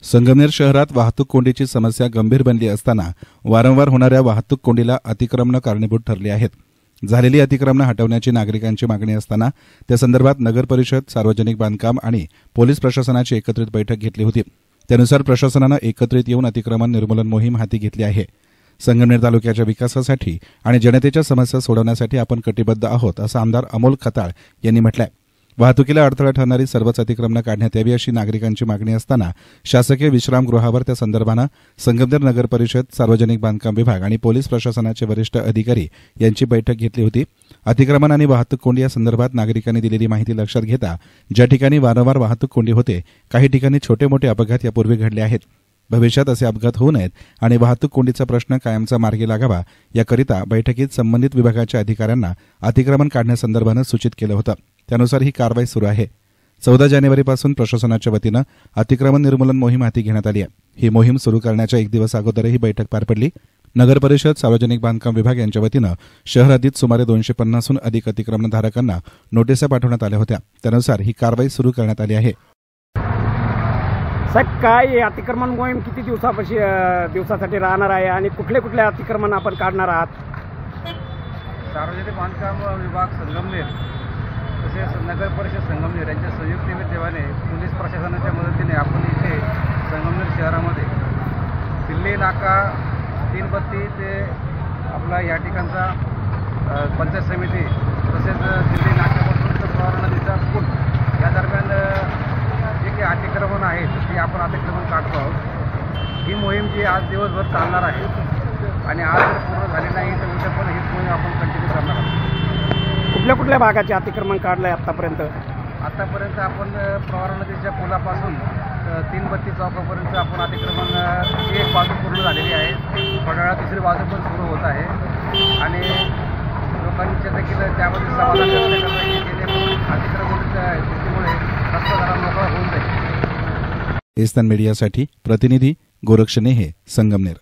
संगमनेर शहरात वाहतूक कोंडीची समस्या गंभीर बनली असताना वारंवार होणाऱ्या वाहतूक कोंडीला अतिक्रमणं कारणीभूत ठरली आहेत. झालेली अतिक्रमणं हटवण्याची नागरिकांची मागणी असताना त्या संदर्भात नगर परिषद, सार्वजनिक बांधकाम आणि पोलीस प्रशासनाची एकत्रित बैठक घेतली होती. त्यानुसार प्रशासनानं एकत्रित येऊन अतिक्रमण निर्मूलन मोहीम हाती घेतली आहे. संगमनेर तालुक्याच्या विकासासाठी आणि जनतेच्या समस्या सोडवण्यासाठी आपण कटिबद्ध आहोत, असं आमदार अमोल खताळ यांनी म्हटलंय. वाहतुकीला अडथळा ठरणारी सर्वच अतिक्रमणं काढण्यात यावी अशी नागरिकांची मागणी असताना शासकीय विश्रामगृहावर त्या संदर्भानं संगमनेर नगर परिषद, सार्वजनिक बांधकाम विभाग आणि पोलीस प्रशासनाचे वरिष्ठ अधिकारी यांची बैठक घेतली होती. अतिक्रमण आणि वाहतूक कोंडी या संदर्भात नागरिकांनी दिलेली माहिती लक्षात घेता ज्या ठिकाणी वारंवार वाहतूक कोंडी होते, काही ठिकाणी छोटे मोठे अपघात यापूर्वी घडले आहेत. भविष्यात असे अपघात होऊ नयेत आणि वाहतूक कोंडीचा प्रश्न कायमचा मार्गी लागावा याकरिता बैठकीत संबंधित विभागाच्या अधिकाऱ्यांना अतिक्रमण काढण्यासंदर्भानं सूचित केलं होतं. त्यानुसार ही कारवाई सुरू आहे. 14 जानेवारीपासून प्रशासनाच्या वतीनं अतिक्रमण निर्मूलन मोहीम हाती घेण्यात आली आहे. ही मोहीम सुरू करण्याच्या एक दिवस अगोदरही बैठक पार पडली. नगर परिषद, सार्वजनिक बांधकाम विभाग यांच्या वतीनं शहर हद्दीत सुमारे 250हून अधिक अतिक्रमणधारकांना नोटिसा पाठवण्यात आल्या होत्या. त्यानुसार ही कारवाई सुरू करण्यात आली आहे. साहेब, काय अतिक्रमण मोहीम किती दिवसासाठी राहणार आहे आणि कुठले कुठले अतिक्रमण आपण काढणार आहात? सार्वजनिक बांधकाम विभाग संगमनेर तसेच नगर परिषद संगमनेर यांच्या संयुक्त विद्यमाने पोलीस प्रशासनाच्या मदतीने आपण इथे संगमनेर शहरामध्ये दिल्ली नाका 3 बत्ती ते आपला या ठिकाणचा पंचायत समिती तसेच दिल्ली नाक्यापासून प्रवरा नदीचा पूल या दरम्यान जे काही अतिक्रमण आहेत ते आपण अतिक्रमण काढतो आहोत. ही मोहीम जी आज दिवसभर चालणार आहे आणि आज जर पूर्ण झाली नाही तर उद्या पण ही मोहीम आपण कंटिन्यू करणार आहोत. कुठल्या भागाचे अतिक्रमण काढलं आहे आत्तापर्यंत? आत्तापर्यंत आपण प्रवरा नदीच्या पुलापासून 3 बत्ती चौकापर्यंत आपण अतिक्रमण एक बाजू पूर्ण झालेली आहे. थोड्या वेळात दुसरी बाजू पण सुरू होत आहे आणि लोकांच्या देखील त्यामध्ये समाधान व्यक्त करण्यात जेणेकरून अतिक्रमणाच्या स्थितीमुळे रस्ता जरा मोकळा होऊन जाईल. एस्तान मीडियासाठी प्रतिनिधी गोरक्ष नेहे, संगमनेर.